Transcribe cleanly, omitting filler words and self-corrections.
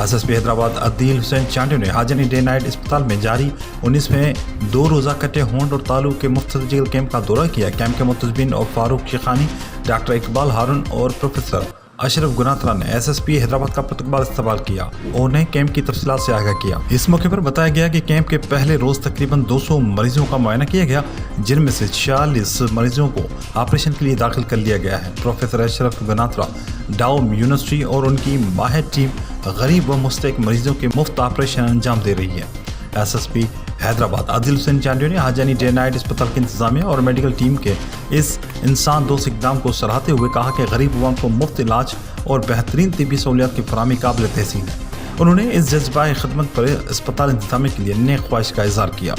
SSP Hyderabad عدیل حسین چانڈیو نے Hajini day night اسپتال میں جاری 19ویں 2 روزہ کٹے ہونٹ اور تالو کے مفت جیل کیمپ کا دورہ کیا۔ کیمپ کے منتظمین اور فاروق شیخانی، ڈاکٹر اقبال ہارون اور پروفیسر اشرف گناترا نے SSP حیدرآباد کا پرتقبال استقبال کیا اور انہیں کیمپ کی تفصیلات سے آگاہ کیا۔ اس موقع پر بتایا گیا کہ کیمپ کے پہلے روز تقریباً 200 مریضوں کا معائنہ کیا گیا، جن میں سے 46 مریضوں کو آپریشن کے لیے داخل کر لیا گیا ہے۔ پروفیسر اشرف گناترا ڈاؤم یونیورسٹی اور ان کی ماہر ٹیم غریب و مستحق مریضوں کے مفت آپریشن انجام دے رہی ہے۔ SSP حیدرآباد عدیل حسین چانڈیو نے حاجنی ڈے نائٹ اسپتال کی انتظامیہ اور میڈیکل ٹیم کے اس انسان دوست اقدام کو سراہتے ہوئے کہا کہ غریب عوام کو مفت علاج اور بہترین طبی سہولیات کی فراہمی قابل تحسین ہے۔ انہوں نے اس جذبۂ خدمت پر اسپتال انتظامیہ کے لیے نیک خواہش کا اظہار کیا۔